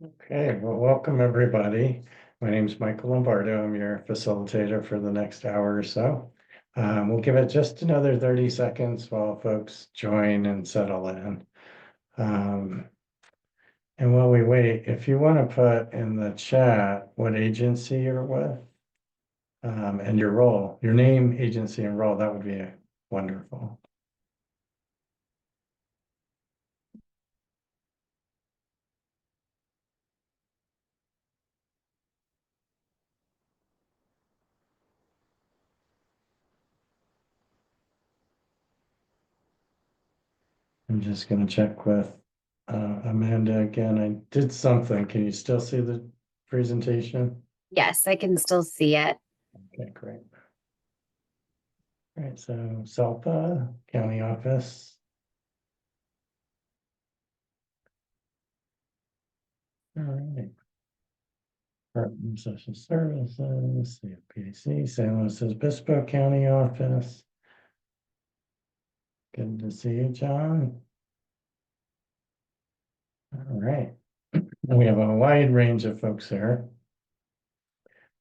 Okay, well, welcome everybody. My name is Michael Lombardo. I'm your facilitator for the next hour or so. We'll give it just another 30 seconds while folks join and settle in. Um, and while we wait, if you want to put in the chat what agency you're with, and your role, your name, agency, and role, that would be wonderful. I'm just going to check with Amanda again. I did something. Can you still see the presentation? Yes, I can still see it. Okay, great. All right, so SELPA, county office. All right. Department of Social Services, CFPC, San Luis Obispo County office. Good to see you, John. All right. We have a wide range of folks here.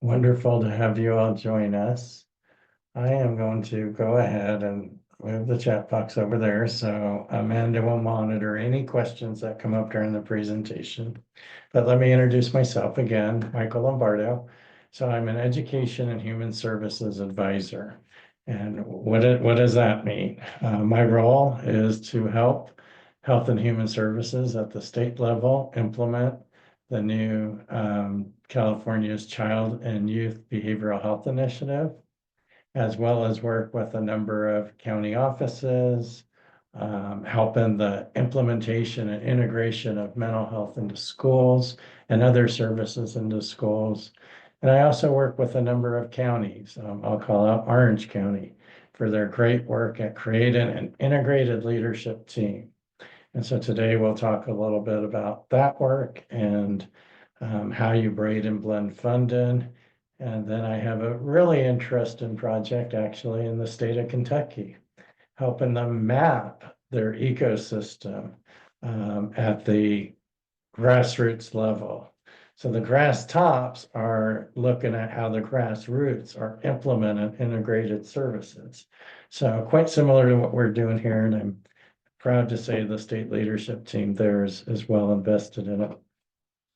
Wonderful to have you all join us. I am going to go ahead and move the chat box over there, so Amanda will monitor any questions that come up during the presentation. But let me introduce myself again, Michael Lombardo. So I'm an Education and Human Services Advisor. And what does that mean? My role is to help Health and Human Services at the state level implement the new California's Child and Youth Behavioral Health Initiative, as well as work with a number of county offices, helping the implementation and integration of mental health into schools and other services into schools. And I also work with a number of counties. I'll call out Orange County for their great work at creating an integrated leadership team. And so today we'll talk a little bit about that work and how you braid and blend funding. And then I have a really interesting project actually in the state of Kentucky, helping them map their ecosystem at the grassroots level. So the grass tops are looking at how the grassroots are implementing integrated services. So quite similar to what we're doing here, and I'm proud to say the state leadership team there is well invested in it.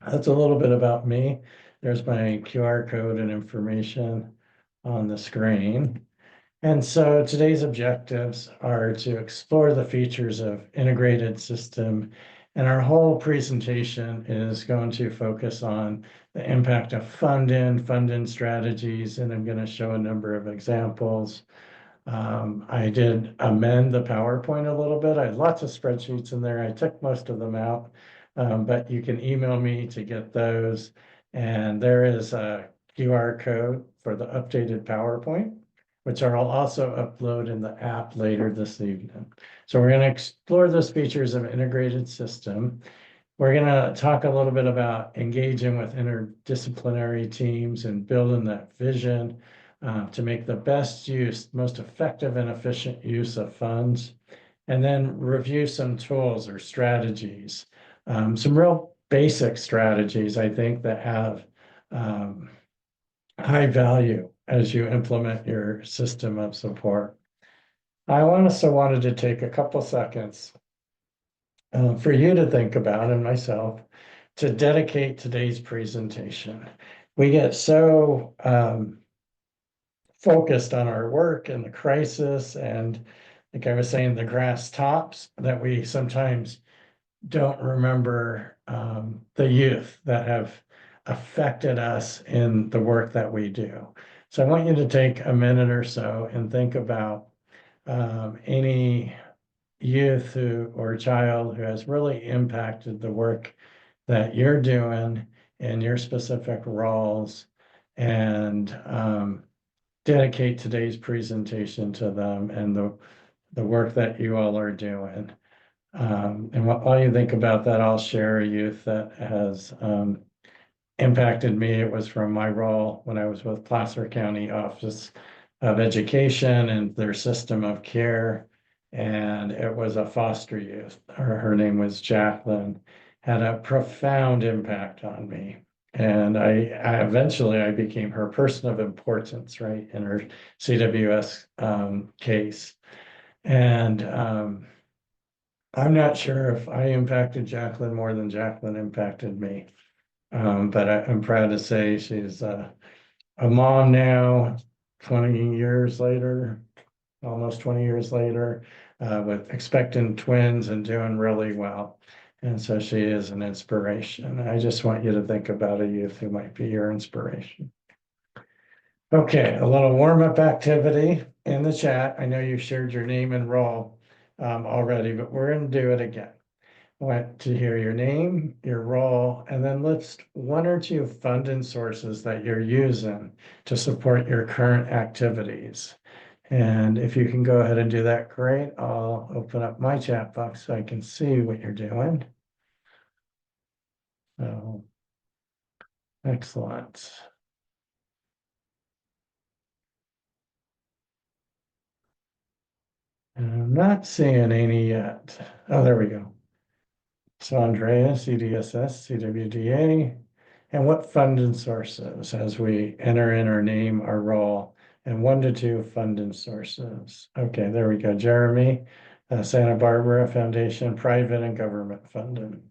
That's a little bit about me. There's my QR code and information on the screen. And so today's objectives are to explore the features of integrated system. And our whole presentation is going to focus on the impact of funding strategies, and I'm going to show a number of examples. I did amend the PowerPoint a little bit. I had lots of spreadsheets in there. I took most of them out, but you can email me to get those. And there is a QR code for the updated PowerPoint, which I'll also upload in the app later this evening. So we're going to explore those features of integrated system. We're going to talk a little bit about engaging with interdisciplinary teams and building that vision to make the best use, most effective and efficient use of funds, and then review some tools or strategies, some real basic strategies, I think, that have high value as you implement your system of support. I also wanted to take a couple seconds for you to think about, and myself, to dedicate today's presentation. We get so focused on our work and the crisis, and like I was saying, the grass tops, that we sometimes don't remember the youth that have affected us in the work that we do. So I want you to take a minute or so and think about any youth who or child who has really impacted the work that you're doing in your specific roles, and dedicate today's presentation to them and the work that you all are doing. And while you think about that, I'll share a youth that has impacted me. It was from my role when I was with Placer County Office of Education and their system of care. And it was a foster youth. Her name was Jacqueline. had a profound impact on me. And I eventually I became her person of importance, right, in her CWS case. And I'm not sure if I impacted Jacqueline more than Jacqueline impacted me. But I'm proud to say she's a mom now, 20 years later, almost 20 years later, with expectant twins and doing really well. And so she is an inspiration. I just want you to think about a youth who might be your inspiration. Okay, a little warm-up activity in the chat. I know you shared your name and role already, but we're going to do it again. I want to hear your name, your role, and then list one or two funding sources that you're using to support your current activities. And if you can go ahead and do that, great. I'll open up my chat box so I can see what you're doing. So, excellent. And I'm not seeing any yet. Oh, there we go. So Andrea, CDSS, CWDA, and what funding sources as we enter in our name, our role, and 1 to 2 funding sources. Okay, there we go. Jeremy, Santa Barbara Foundation, private and government funding.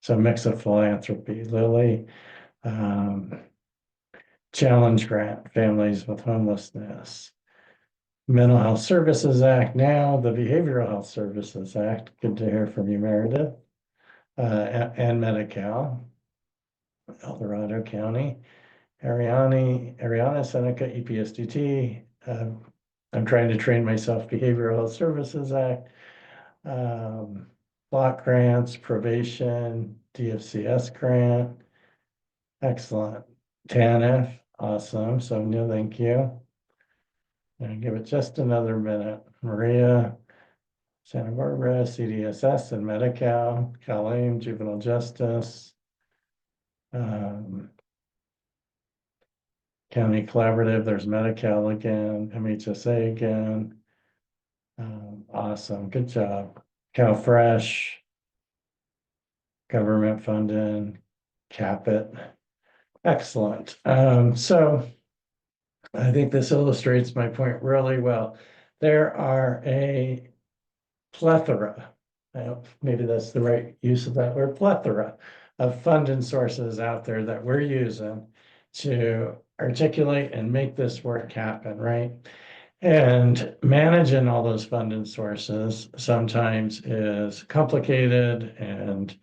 So mix of philanthropy. Lily, Challenge Grant, Families with Homelessness. Mental Health Services Act now, the Behavioral Health Services Act. Good to hear from you, Meredith. And Medi-Cal, El Dorado County, Ariana Seneca, EPSDT. I'm trying to train myself, Behavioral Health Services Act, block grants, probation, DFCS grant. Excellent. TANF, awesome. So no, thank you. And give it just another minute. Maria, Santa Barbara, CDSS and Medi-Cal, Cal-AIM, Juvenile Justice, County Collaborative, there's Medi-Cal again, MHSA again. Awesome, good job. CalFresh, government funding, CAPIT. Excellent. So I think this illustrates my point really well. There are a plethora, maybe that's the right use of that word, plethora of funding sources out there that we're using to articulate and make this work happen, right? And managing all those funding sources sometimes is complicated and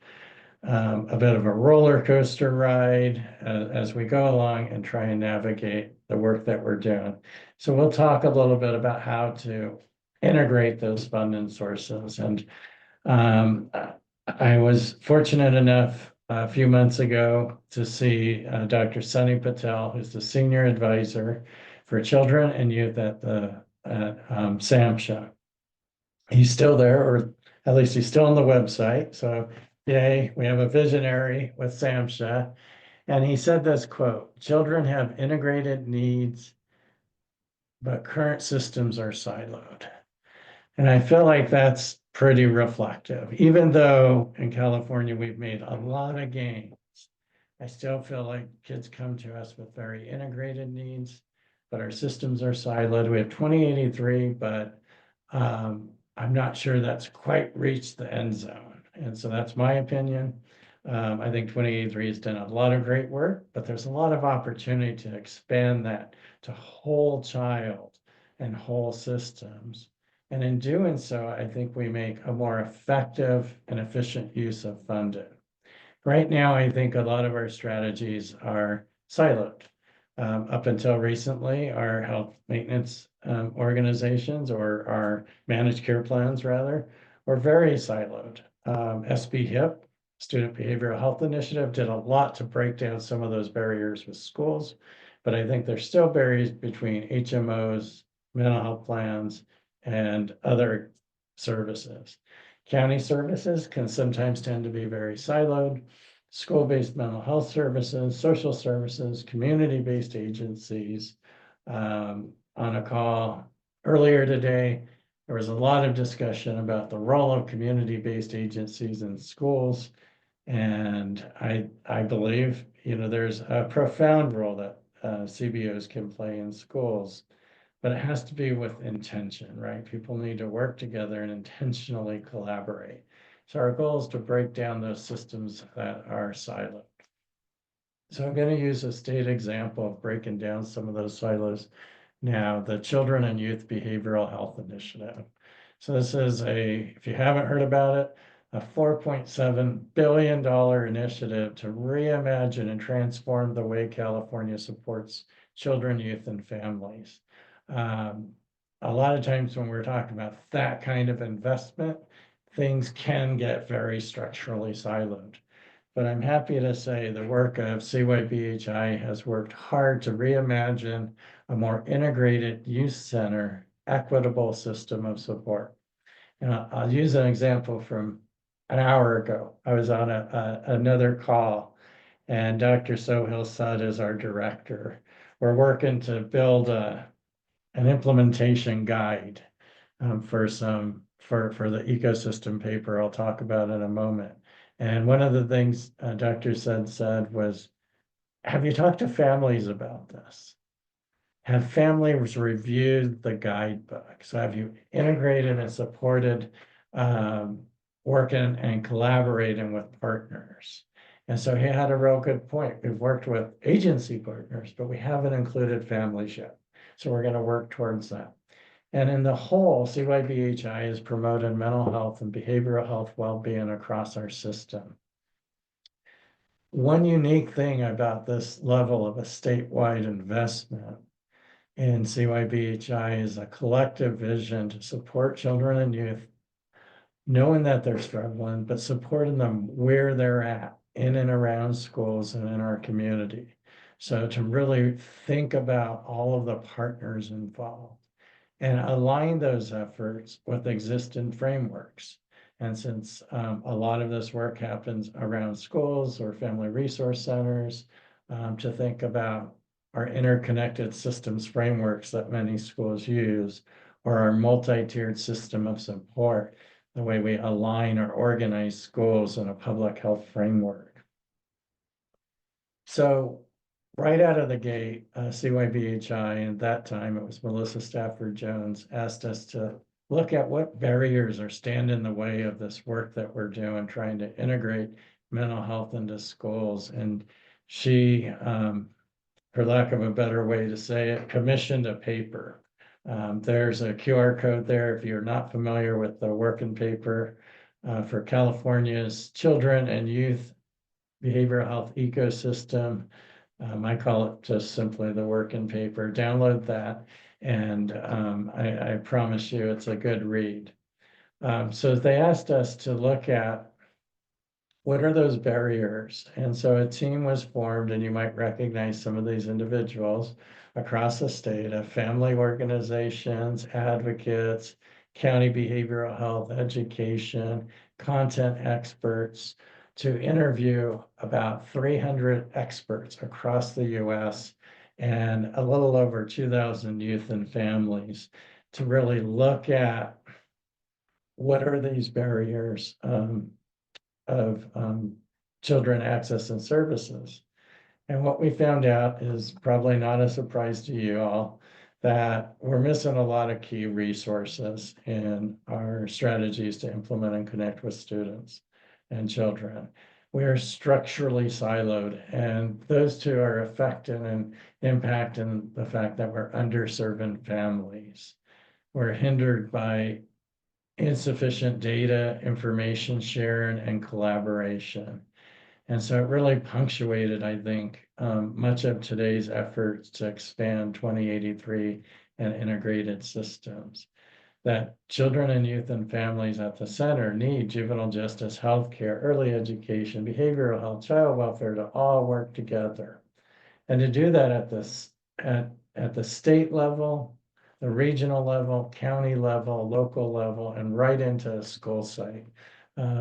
a bit of a roller coaster ride as we go along and try and navigate the work that we're doing. So we'll talk a little bit about how to integrate those funding sources. And I was fortunate enough a few months ago to see Dr. Sunny Patel, who's the senior advisor for children and youth at the SAMHSA. He's still there, or at least he's still on the website. So yay, we have a visionary with SAMHSA. And he said this quote, "Children have integrated needs, but current systems are siloed." And I feel like that's pretty reflective. Even though in California we've made a lot of gains, I still feel like kids come to us with very integrated needs, but our systems are siloed. We have 2083, but I'm not sure that's quite reached the end zone. And so that's my opinion. I think 2083 has done a lot of great work, but there's a lot of opportunity to expand that to whole child and whole systems. And in doing so, I think we make a more effective and efficient use of funding. Right now, I think a lot of our strategies are siloed. Up until recently, our health maintenance organizations, or our managed care plans rather, were very siloed. SB HIP, Student Behavioral Health Initiative, did a lot to break down some of those barriers with schools, but I think there's still barriers between HMOs, mental health plans, and other services. County services can sometimes tend to be very siloed. School-based mental health services, social services, community-based agencies. On a call earlier today, there was a lot of discussion about the role of community-based agencies in schools And I believe, there's a profound role that CBOs can play in schools, but it has to be with intention, right? People need to work together and intentionally collaborate. So our goal is to break down those systems that are siloed. So I'm going to use a state example of breaking down some of those silos now, the Children and Youth Behavioral Health Initiative. So this is if you haven't heard about it, a $4.7 billion initiative to reimagine and transform the way California supports children, youth, and families. A lot of times when we're talking about that kind of investment, things can get very structurally siloed. But I'm happy to say the work of CYBHI has worked hard to reimagine a more integrated youth-centered, equitable system of support. And I'll use an example from an hour ago. I was on another call, and Dr. Sohail Sud is our director. We're working to build an implementation guide for the ecosystem paper I'll talk about in a moment. And one of the things Dr. Sud said was, have you talked to families about this? Have families reviewed the guidebook? So have you integrated and supported working and collaborating with partners? And so he had a real good point. We've worked with agency partners, but we haven't included families yet. So we're going to work towards that. And in the whole, CYBHI has promoted mental health and behavioral health well-being across our system. One unique thing about this level of a statewide investment in CYBHI is a collective vision to support children and youth, knowing that they're struggling, but supporting them where they're at, in and around schools and in our community. So to really think about all of the partners involved and align those efforts with existing frameworks. And since a lot of this work happens around schools or family resource centers, to think about our interconnected systems frameworks that many schools use, or our multi-tiered system of support, the way we align or organize schools in a public health framework. So right out of the gate, CYBHI, and at that time it was Melissa Stafford Jones, asked us to look at what barriers are standing in the way of this work that we're doing, trying to integrate mental health into schools. And she, for lack of a better way to say it, commissioned a paper. There's a QR code there if you're not familiar with the working paper for California's children and youth behavioral health ecosystem. I call it just simply the working paper. Download that, and I promise you it's a good read. So they asked us to look at what are those barriers? And so a team was formed, and you might recognize some of these individuals across the state of family organizations, advocates, county behavioral health, education, content experts, to interview about 300 experts across the US and a little over 2,000 youth and families to really look at what are these barriers of children access and services. And what we found out is probably not a surprise to you all, that we're missing a lot of key resources in our strategies to implement and connect with students and children. We are structurally siloed, and those two are affecting and impacting the fact that we're underserving families. We're hindered by insufficient data, information sharing, and collaboration. And so it really punctuated, I think, much of today's efforts to expand 2083 and integrated systems. That children and youth and families at the center need juvenile justice, healthcare, early education, behavioral health, child welfare to all work together. And to do that at the state level, the regional level, county level, local level, and right into a school site.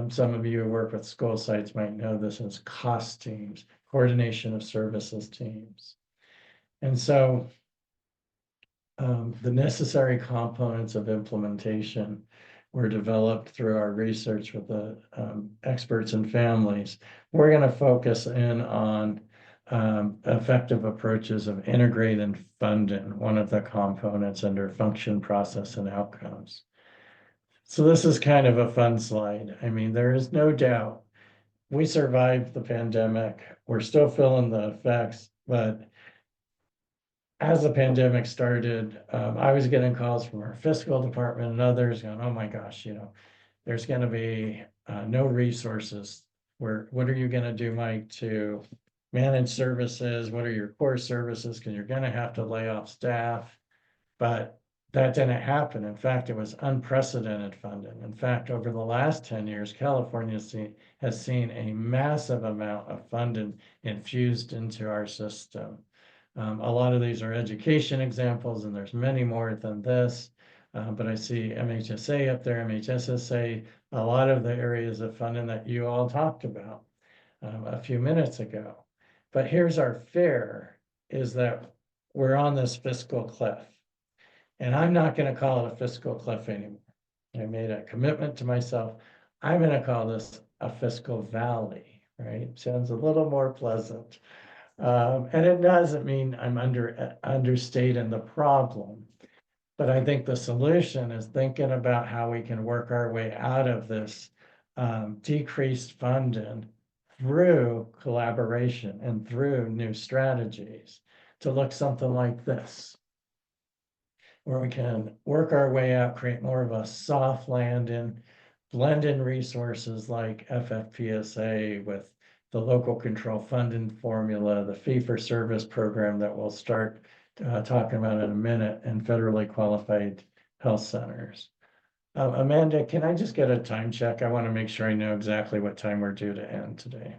Some of you who work with school sites might know this as cost teams, coordination of services teams. And so the necessary components of implementation were developed through our research with the experts and families. We're going to focus in on effective approaches of integrated funding, one of the components under function, process, and outcomes. So this is kind of a fun slide. I mean, there is no doubt we survived the pandemic. We're still feeling the effects, but as the pandemic started, I was getting calls from our fiscal department and others going, oh my gosh, there's going to be no resources. What are you going to do, Mike, to manage services? What are your core services? Because you're going to have to lay off staff. But that didn't happen. In fact, it was unprecedented funding. In fact, over the last 10 years, California has seen a massive amount of funding infused into our system. A lot of these are education examples, and there's many more than this. But I see MHSA up there, MHSSA, a lot of the areas of funding that you all talked about a few minutes ago. But here's our fear, is that we're on this fiscal cliff. And I'm not going to call it a fiscal cliff anymore. I made a commitment to myself. I'm going to call this a fiscal valley, right? Sounds a little more pleasant. And it doesn't mean I'm understating the problem, but I think the solution is thinking about how we can work our way out of this decreased funding through collaboration and through new strategies to look something like this, where we can work our way out, create more of a soft landing, blend in resources like FFPSA with the local control funding formula, the fee-for-service program that we'll start talking about in a minute, and federally qualified health centers. Amanda, can I just get a time check? I want to make sure I know exactly what time we're due to end today.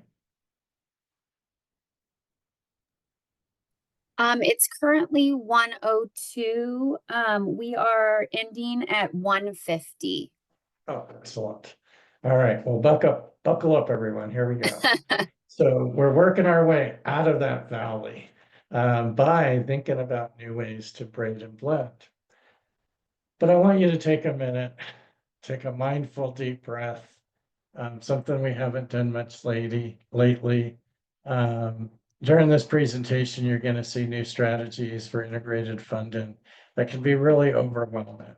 It's currently 1:02. We are ending at 1:50. Oh, excellent. All right, well, buckle up, everyone. Here we go. So we're working our way out of that valley by thinking about new ways to braid and blend. But I want you to take a minute, take a mindful, deep breath, something we haven't done much lately. During this presentation, you're going to see new strategies for integrated funding that can be really overwhelming.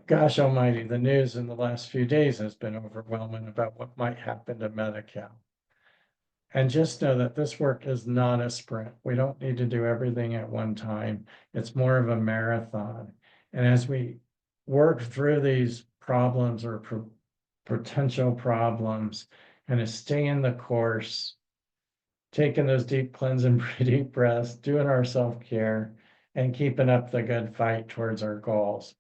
Gosh almighty, the news in the last few days has been overwhelming about what might happen to Medi-Cal. And just know that this work is not a sprint. We don't need to do everything at one time. It's more of a marathon. And as we work through these problems or potential problems, and staying the course, taking those deep cleansing, deep breaths, doing our self-care, and keeping up the good fight towards our goals,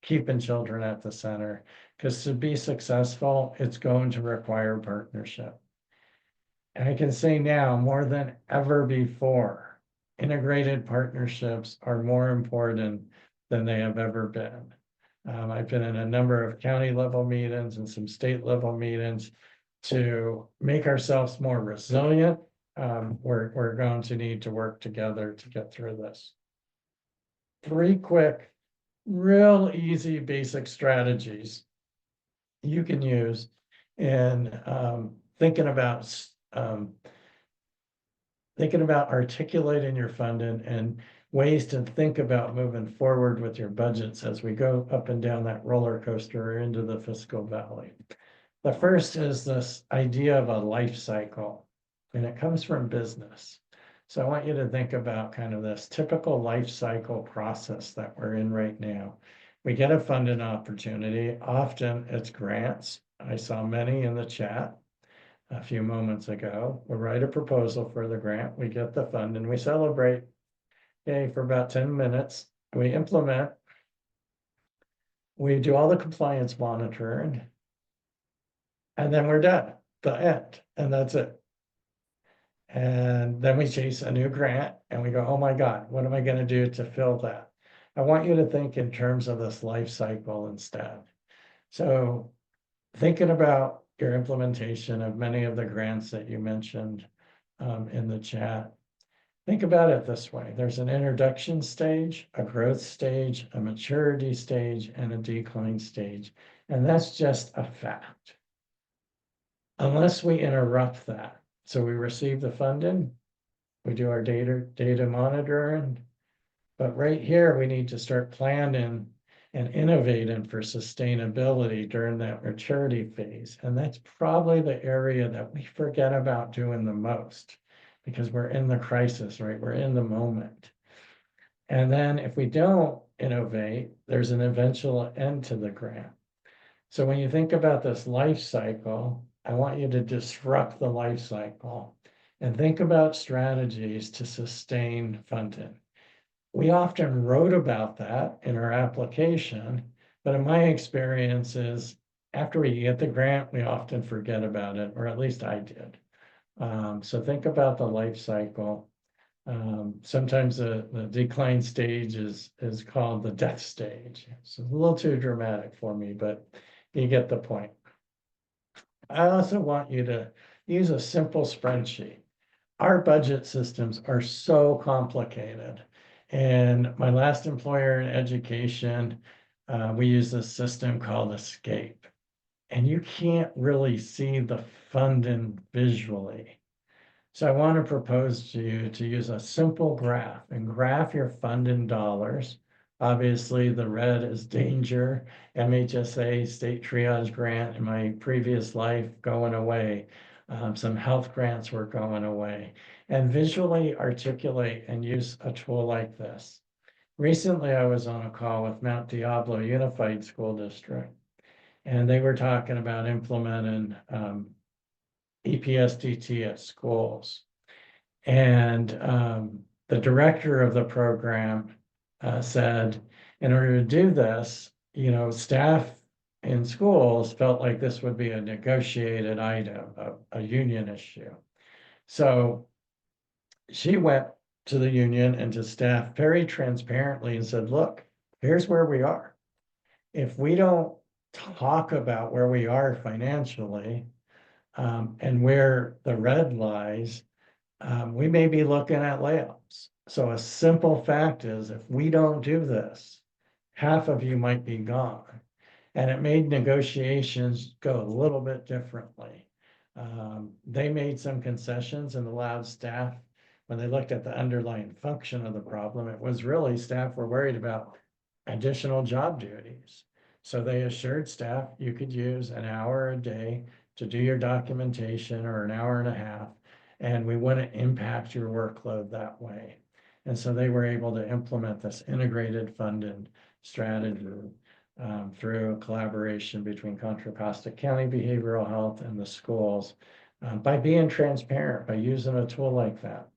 keeping children at the center. Because to be successful, it's going to require partnership. And I can say now, more than ever before, integrated partnerships are more important than they have ever been. I've been in a number of county level meetings and some state level meetings to make ourselves more resilient. We're going to need to work together to get through this. 3 quick, real easy, basic strategies you can use in thinking about articulating your funding and ways to think about moving forward with your budgets as we go up and down that roller coaster into the fiscal valley. The first is this idea of a life cycle, and it comes from business. So I want you to think about kind of this typical life cycle process that we're in right now. We get a funding opportunity. Often it's grants. I saw many in the chat a few moments ago. We write a proposal for the grant, we get the fund, and we celebrate, okay, for about 10 minutes. We implement, we do all the compliance monitoring, and then we're done, the end, and that's it. And then we chase a new grant and we go, oh my God, what am I going to do to fill that? I want you to think in terms of this life cycle instead. So thinking about your implementation of many of the grants that you mentioned in the chat, Think about it this way. There's an introduction stage, a growth stage, a maturity stage, and a decline stage. And that's just a fact. Unless we interrupt that. So we receive the funding, we do our data monitoring, but right here, we need to start planning and innovating for sustainability during that maturity phase. And that's probably the area that we forget about doing the most because we're in the crisis, right? We're in the moment. And then if we don't innovate, there's an eventual end to the grant. So when you think about this life cycle, I want you to disrupt the life cycle and think about strategies to sustain funding. We often wrote about that in our application, but in my experience is after we get the grant, we often forget about it, or at least I did. So think about the life cycle. Sometimes the decline stage is called the death stage. It's a little too dramatic for me, but you get the point. I also want you to use a simple spreadsheet. Our budget systems are so complicated. And my last employer in education, we use this system called Escape. And you can't really see the funding visually. So I want to propose to you to use a simple graph and graph your funding dollars. Obviously, the red is danger, MHSA, state triage grant in my previous life going away. Some health grants were going away. And visually articulate and use a tool like this. Recently, I was on a call with Mount Diablo Unified School District, and they were talking about implementing EPSDT at schools. And the director of the program said, in order to do this, staff in schools felt like this would be a negotiated item, a union issue. So she went to the union and to staff very transparently and said, look, here's where we are. If we don't talk about where we are financially and where the red lies, we may be looking at layoffs. So a simple fact is if we don't do this, half of you might be gone. And it made negotiations go a little bit differently. They made some concessions and allowed staff, when they looked at the underlying function of the problem, it was really staff were worried about additional job duties. So they assured staff you could use an hour a day to do your documentation or an hour and a half, and we wouldn't impact your workload that way. And so they were able to implement this integrated funding strategy through a collaboration between Contra Costa County Behavioral Health and the schools by being transparent, by using a tool like that.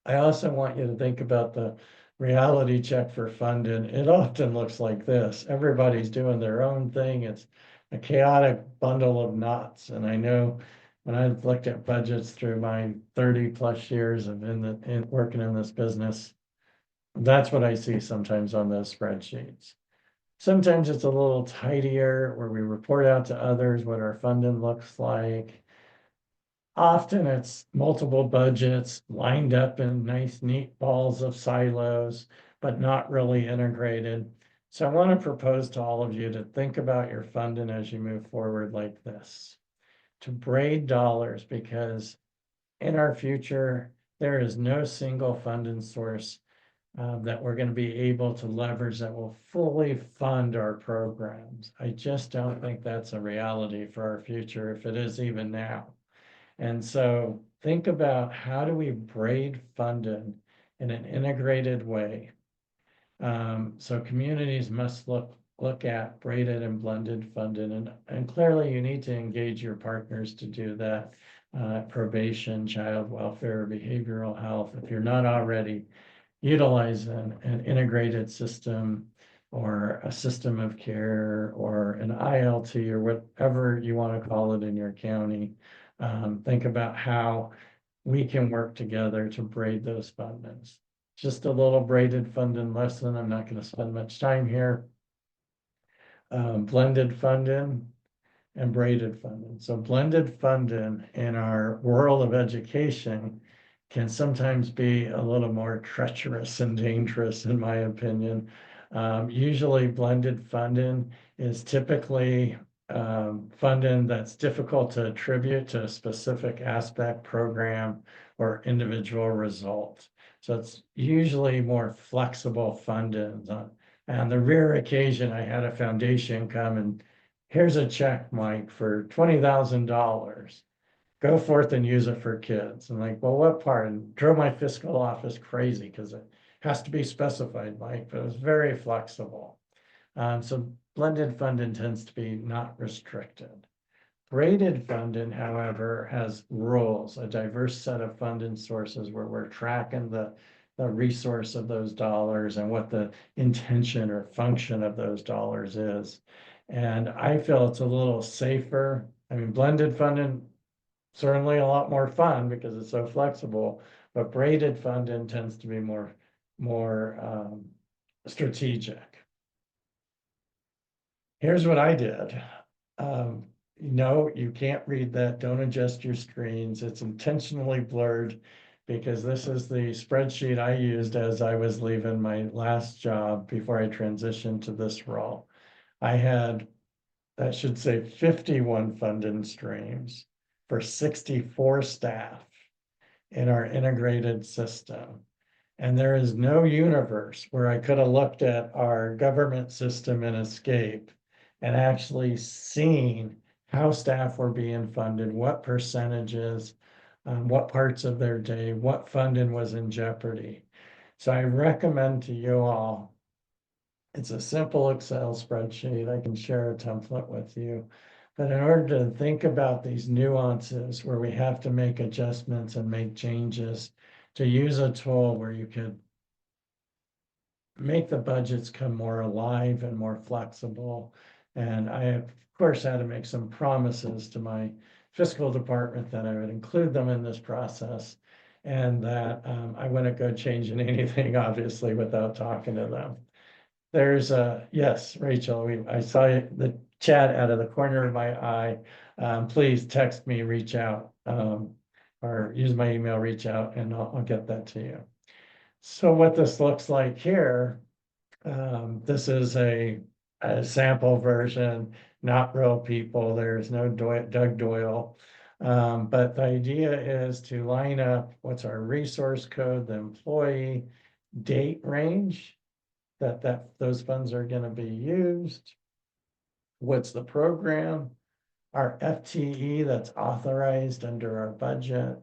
I also want you to think about the reality check for funding. It often looks like this. Everybody's doing their own thing. It's a chaotic bundle of knots. And I know when I've looked at budgets through my 30 plus years of working in this business, that's what I see sometimes on those spreadsheets. Sometimes it's a little tidier where we report out to others what our funding looks like. Often it's multiple budgets lined up in nice, neat balls of silos, but not really integrated. So I want to propose to all of you to think about your funding as you move forward like this, to braid dollars, because in our future, there is no single funding source that we're going to be able to leverage that will fully fund our programs. I just don't think that's a reality for our future, if it is even now. And so think about how do we braid funding in an integrated way. So communities must look at braided and blended funding, and clearly you need to engage your partners to do that. Probation, child welfare, behavioral health. If you're not already utilizing an integrated system or a system of care or an ILT or whatever you want to call it in your county, think about how we can work together to braid those fundings. Just a little braided funding lesson. I'm not going to spend much time here. Blended funding and braided funding. So blended funding in our world of education can sometimes be a little more treacherous and dangerous, in my opinion. Usually blended funding is typically funding that's difficult to attribute to a specific aspect, program, or individual result. So it's usually more flexible funding. On the rare occasion, I had a foundation come and here's a check, Mike, for $20,000. Go forth and use it for kids. I'm like, well, what part? And drove my fiscal office crazy because it has to be specified, Mike, but it was very flexible. So blended funding tends to be not restricted. Graded funding, however, has rules, a diverse set of funding sources where we're tracking the resource of those dollars and what the intention or function of those dollars is. And I feel it's a little safer. I mean, blended funding, certainly a lot more fun because it's so flexible, but graded funding tends to be more strategic. Here's what I did. No, you can't read that. Don't adjust your screens. It's intentionally blurred because this is the spreadsheet I used as I was leaving my last job before I transitioned to this role. I had, that should say 51 funding streams for 64 staff in our integrated system. And there is no universe where I could have looked at our government system in Escape and actually seen how staff were being funded, what percentages, what parts of their day, what funding was in jeopardy. So I recommend to you all, it's a simple Excel spreadsheet. I can share a template with you. But in order to think about these nuances where we have to make adjustments and make changes, to use a tool where you could make the budgets come more alive and more flexible. And I, of course, had to make some promises to my fiscal department that I would include them in this process and that I wouldn't go changing anything, obviously, without talking to them. There's a, yes, Rachel, I saw the chat out of the corner of my eye. Please text me, reach out, or use my email, reach out, and I'll get that to you. So what this looks like here, this is a sample version, not real people. There's no Doug Doyle. But the idea is to line up what's our resource code, the employee date range that those funds are going to be used. What's the program? Our FTE that's authorized under our budget.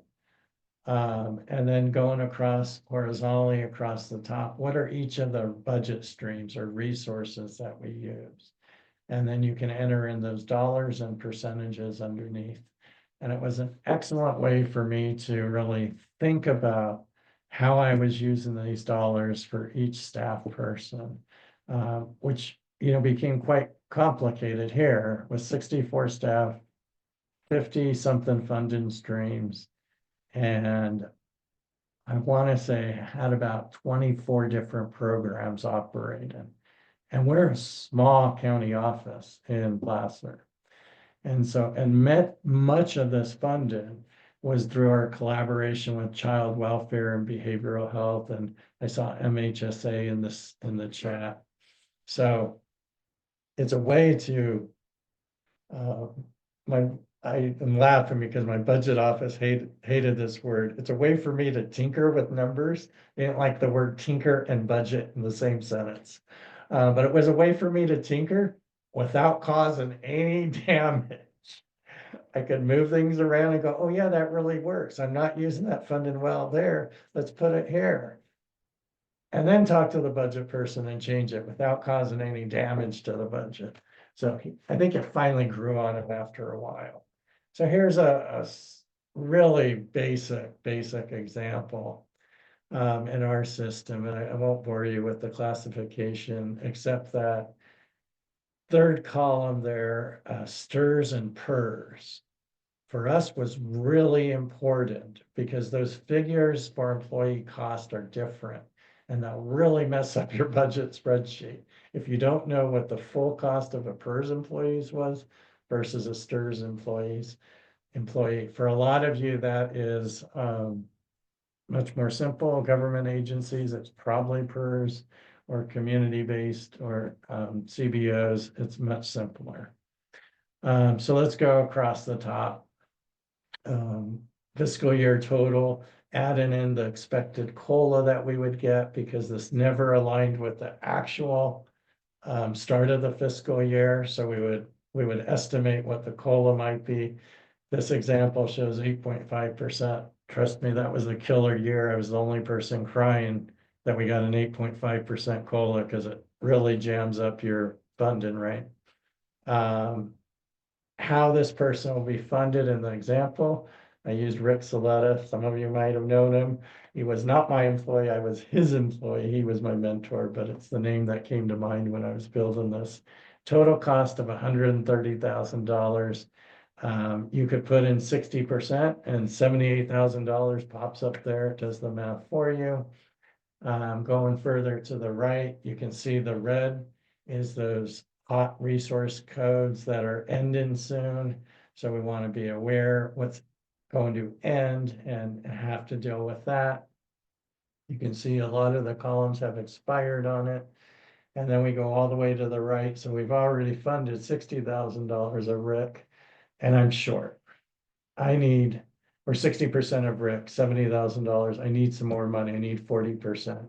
And then going across horizontally across the top, what are each of the budget streams or resources that we use? And then you can enter in those dollars and percentages underneath. And it was an excellent way for me to really think about how I was using these dollars for each staff person, which, became quite complicated here with 64 staff, 50 something funding streams. And I want to say had about 24 different programs operating. And we're a small county office in Placer. And so, much of this funding was through our collaboration with child welfare and behavioral health. And I saw MHSA in the chat. So it's a way to, I am laughing because my budget office hated this word. It's a way for me to tinker with numbers. They didn't like the word tinker and budget in the same sentence. But it was a way for me to tinker without causing any damage. I could move things around and go, oh yeah, that really works. I'm not using that funding well there. Let's put it here. And then talk to the budget person and change it without causing any damage to the budget. So I think it finally grew on him after a while. So here's a really basic example in our system. And I won't bore you with the classification, except that third column there, stirs and purrs, for us was really important because those figures for employee cost are different. And they'll really mess up your budget spreadsheet. If you don't know what the full cost of a PERS employees was versus a STIRS employee. For a lot of you, that is much more simple. Government agencies, it's probably PERS or community-based or CBOs, it's much simpler. So let's go across the top. Fiscal year total, adding in the expected COLA that we would get because this never aligned with the actual start of the fiscal year. So we would estimate what the COLA might be. This example shows 8.5%. Trust me, that was a killer year. I was the only person crying that we got an 8.5% COLA because it really jams up your funding, right? How this person will be funded in the example, I used Rick Saletta. Some of you might have known him. He was not my employee, I was his employee. He was my mentor, but it's the name that came to mind when I was building this. Total cost of $130,000. You could put in 60% and $78,000 pops up there. It does the math for you. Going further to the right, you can see the red is those hot resource codes that are ending soon. So we want to be aware what's going to end and have to deal with that. You can see a lot of the columns have expired on it. And then we go all the way to the right. So we've already funded $60,000 of Rick, and I'm short. I need, or 60% of Rick, $70,000. I need some more money. I need 40%.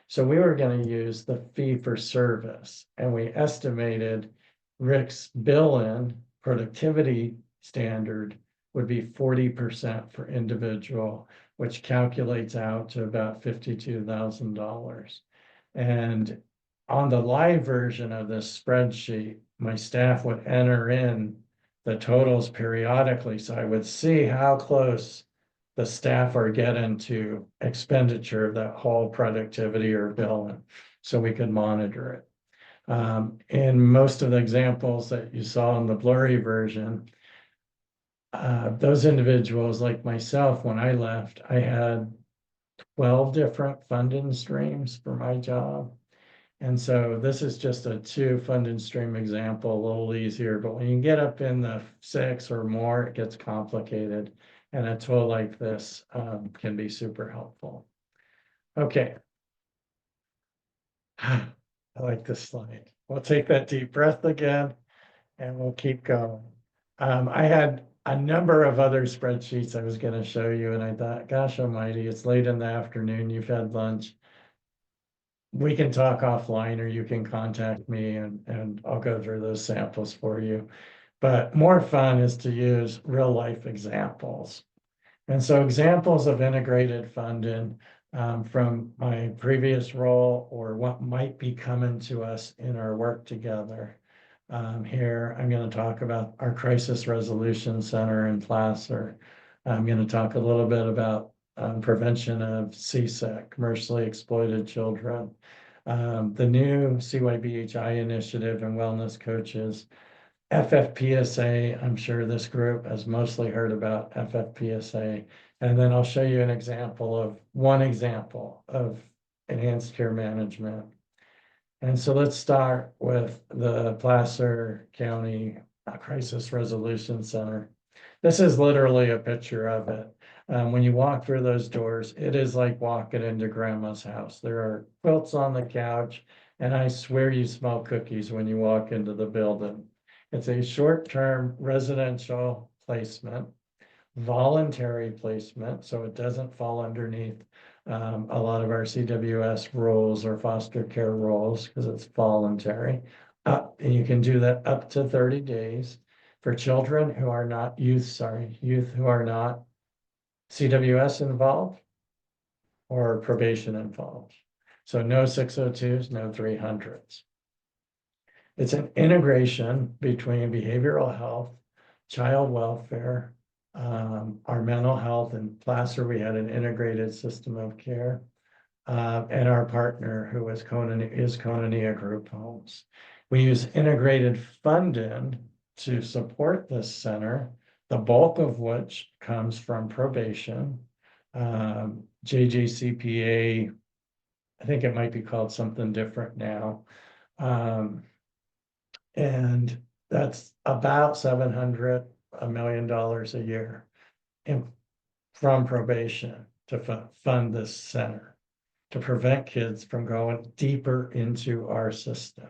So we were going to use the fee for service, and we estimated Rick's bill-in productivity standard would be 40% for individual, which calculates out to about $52,000. And on the live version of this spreadsheet, my staff would enter in the totals periodically, so I would see how close the staff are getting to expenditure of that whole productivity or billing, so we could monitor it. In most of the examples that you saw in the blurry version, those individuals like myself, when I left, I had 12 different funding streams for my job. And so this is just a 2 funding stream example, a little easier, but when you get up in the 6 or more, it gets complicated. And a tool like this can be super helpful. Okay. I like this slide. We'll take that deep breath again and we'll keep going. I had a number of other spreadsheets I was going to show you, and I thought, gosh almighty, it's late in the afternoon, you've had lunch. We can talk offline, or you can contact me and I'll go through those samples for you. But more fun is to use real life examples. And so examples of integrated funding from my previous role or what might be coming to us in our work together. Here, I'm going to talk about our Crisis Resolution Center in Placer. I'm going to talk a little bit about prevention of CSEC, commercially exploited children, the new CYBHI initiative and wellness coaches, FFPSA. I'm sure this group has mostly heard about FFPSA. And then I'll show you an example of enhanced care management. And so let's start with the Placer County Crisis Resolution Center. This is literally a picture of it. When you walk through those doors, it is like walking into grandma's house. There are quilts on the couch, and I swear you smell cookies when you walk into the building. It's a short-term residential placement, voluntary placement, so it doesn't fall underneath a lot of our CWS rules or foster care rules because it's voluntary. And you can do that up to 30 days for children who are not youth who are not CWS involved or probation involved. So no 602s, no 300s. It's an integration between behavioral health, child welfare, our mental health. In Placer, we had an integrated system of care, and our partner, who is Konania Group Homes. We use integrated funding to support this center, the bulk of which comes from probation, JJCPA. I think it might be called something different now. And that's about $700 million a year from probation to fund this center, to prevent kids from going deeper into our system.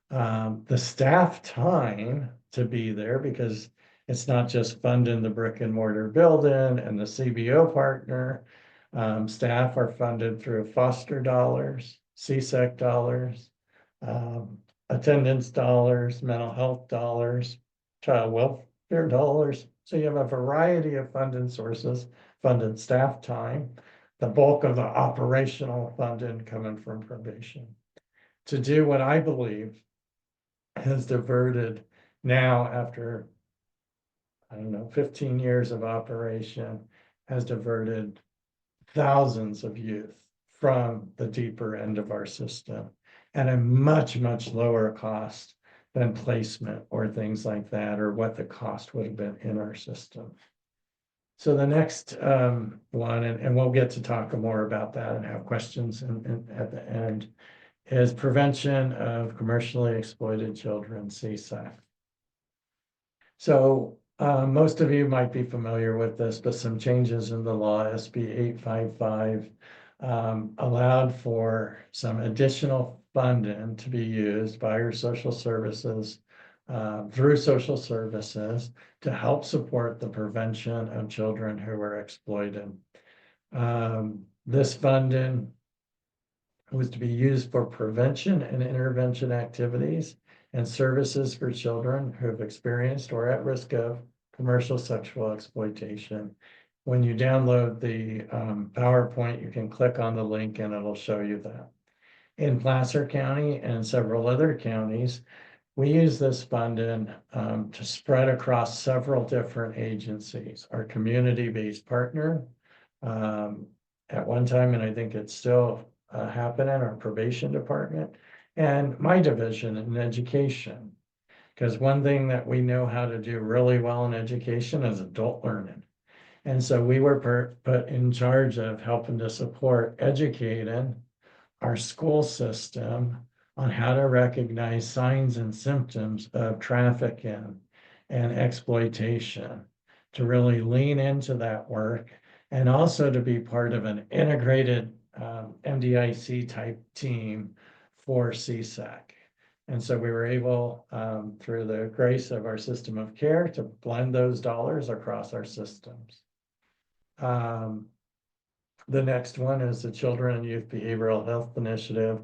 The staff time to be there, because it's not just funding the brick and mortar building and the CBO partner. Staff are funded through foster dollars, CSEC dollars, attendance dollars, mental health dollars, child welfare dollars. So you have a variety of funding sources, funded staff time, the bulk of the operational funding coming from probation, to do what I believe has diverted now, after, I don't know, 15 years of operation, has diverted thousands of youth from the deeper end of our system at a much, much lower cost than placement or things like that, or what the cost would have been in our system. So the next one, and we'll get to talk more about that and have questions at the end, is prevention of commercially exploited children, CSEC. So most of you might be familiar with this, but some changes in the law, SB 855, allowed for some additional funding to be used by your social services, through social services, to help support the prevention of children who are exploited. This funding was to be used for prevention and intervention activities and services for children who have experienced or at risk of commercial sexual exploitation. When you download the PowerPoint, you can click on the link and it'll show you that. In Placer County and several other counties, we use this funding to spread across several different agencies. Our community-based partner, at one time, and I think it's still happening, our probation department, and my division in education. Because one thing that we know how to do really well in education is adult learning. And so we were put in charge of helping to support educating our school system on how to recognize signs and symptoms of trafficking and exploitation, to really lean into that work, and also to be part of an integrated MDIC type team for CSEC. And so we were able, through the grace of our system of care, to blend those dollars across our systems. The next one is the Children and Youth Behavioral Health Initiative.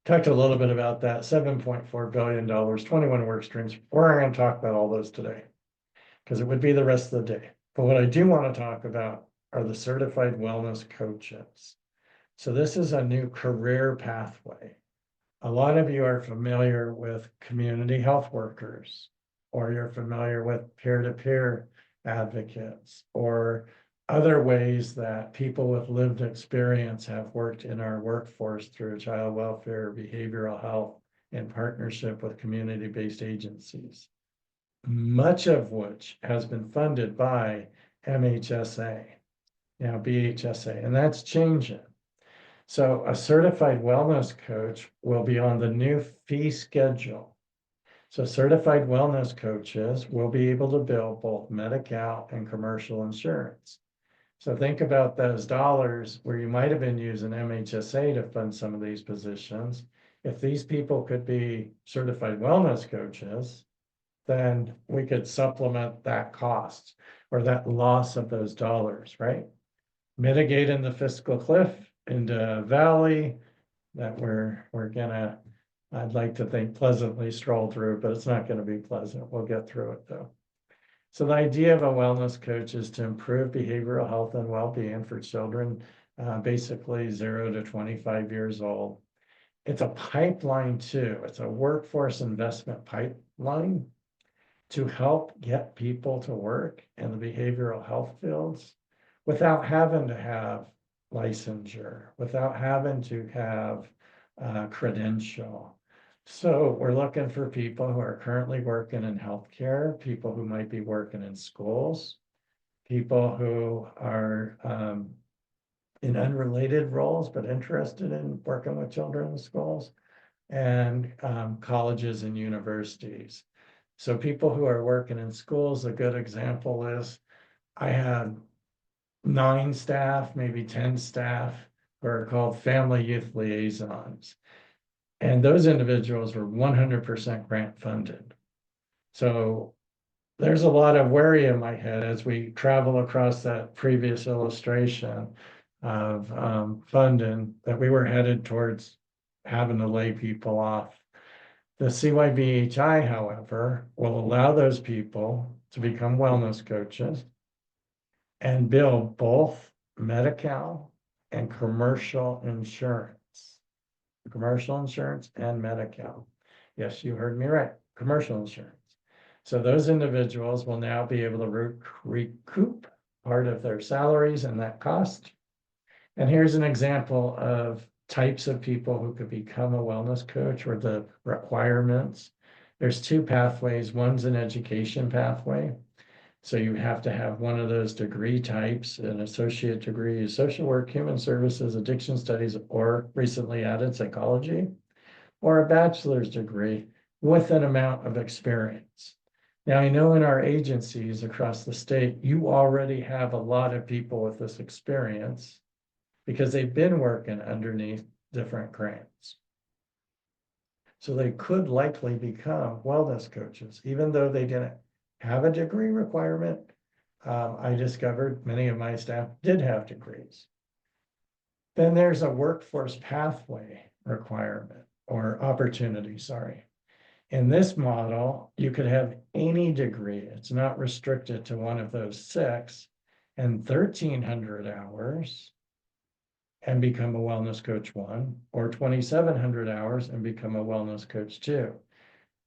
Talked a little bit about that, $7.4 billion, 21 work streams. We're not going to talk about all those today, because it would be the rest of the day. But what I do want to talk about are the certified wellness coaches. So this is a new career pathway. A lot of you are familiar with community health workers, or you're familiar with peer-to-peer advocates, or other ways that people with lived experience have worked in our workforce through child welfare, behavioral health, in partnership with community-based agencies, much of which has been funded by MHSA, now BHSA, and that's changing. So a certified wellness coach will be on the new fee schedule. So certified wellness coaches will be able to bill both Medi-Cal and commercial insurance. So think about those dollars where you might have been using MHSA to fund some of these positions. If these people could be certified wellness coaches, then we could supplement that cost or that loss of those dollars, right? Mitigating the fiscal cliff into valley that we're gonna, I'd like to think, pleasantly stroll through, but it's not gonna be pleasant. We'll get through it though. So the idea of a wellness coach is to improve behavioral health and well-being for children, basically 0 to 25 years old. It's a pipeline too. It's a workforce investment pipeline to help get people to work in the behavioral health fields without having to have licensure, without having to have credential. So we're looking for people who are currently working in healthcare, people who might be working in schools, people who are in unrelated roles but interested in working with children in schools, and colleges and universities. So people who are working in schools, a good example is I had 9 staff, maybe 10 staff, who are called family youth liaisons. And those individuals were 100% grant funded. So there's a lot of worry in my head as we travel across that previous illustration of funding, that we were headed towards having to lay people off. The CYBHI, however, will allow those people to become wellness coaches and bill both Medi-Cal and commercial insurance. Commercial insurance and Medi-Cal. Yes, you heard me right, commercial insurance. So those individuals will now be able to recoup part of their salaries and that cost. And here's an example of types of people who could become a wellness coach, or the requirements. There's 2 pathways. One's an education pathway. So you have to have one of those degree types, an associate degree, social work, human services, addiction studies, or recently added psychology, or a bachelor's degree with an amount of experience. Now, I know in our agencies across the state, you already have a lot of people with this experience because they've been working underneath different grants. So they could likely become wellness coaches, even though they didn't have a degree requirement. I discovered many of my staff did have degrees. Then there's a workforce pathway requirement, or opportunity, sorry. In this model, you could have any degree. It's not restricted to one of those 6 and 1,300 hours and become a wellness coach 1, or 2,700 hours and become a wellness coach 2.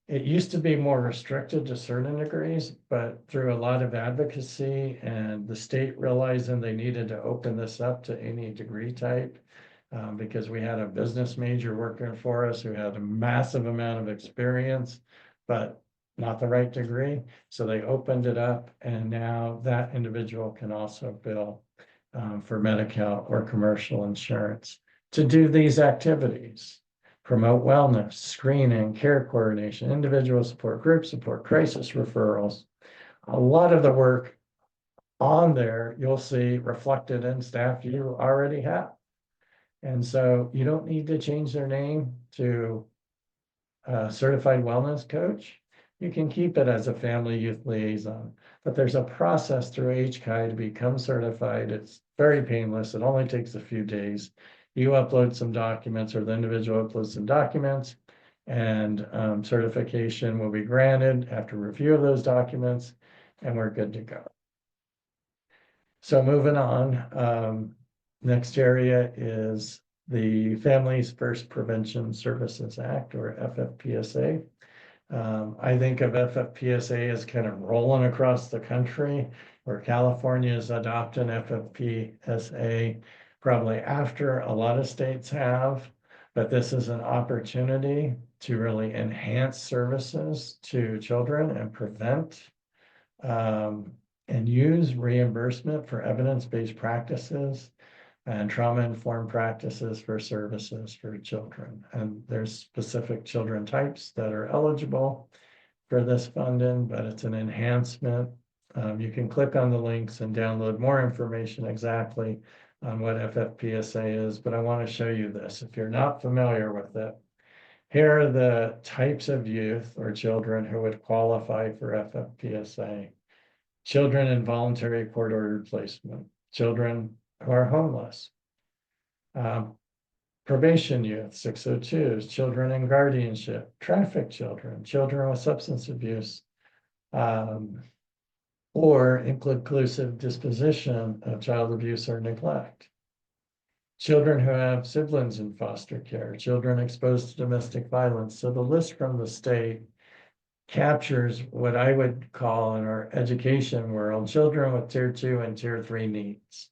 It used to be more restricted to certain degrees, but through a lot of advocacy and the state realizing they needed to open this up to any degree type, because we had a business major working for us who had a massive amount of experience, but not the right degree. So they opened it up, and now that individual can also bill for Medi-Cal or commercial insurance to do these activities. Promote wellness, screening, care coordination, individual support, group support, crisis referrals. A lot of the work on there you'll see reflected in staff you already have. And so you don't need to change their name to certified wellness coach. You can keep it as a family youth liaison, but there's a process through HCI to become certified. It's very painless. It only takes a few days. You upload some documents, or the individual uploads some documents, and certification will be granted after review of those documents, and we're good to go. So moving on, next area is the Families First Prevention Services Act, or FFPSA. I think of FFPSA as kind of rolling across the country, where California is adopting FFPSA probably after a lot of states have, but this is an opportunity to really enhance services to children and prevent and use reimbursement for evidence-based practices and trauma-informed practices for services for children. And there's specific children types that are eligible for this funding, but it's an enhancement. You can click on the links and download more information exactly on what FFPSA is, but I want to show you this. If you're not familiar with it, here are the types of youth or children who would qualify for FFPSA. Children in voluntary court-ordered placement, children who are homeless, probation youth, 602s, children in guardianship, trafficked children, children with substance abuse, or inclusive disposition of child abuse or neglect. Children who have siblings in foster care, children exposed to domestic violence. So the list from the state captures what I would call in our education world, children with tier 2 and tier 3 needs.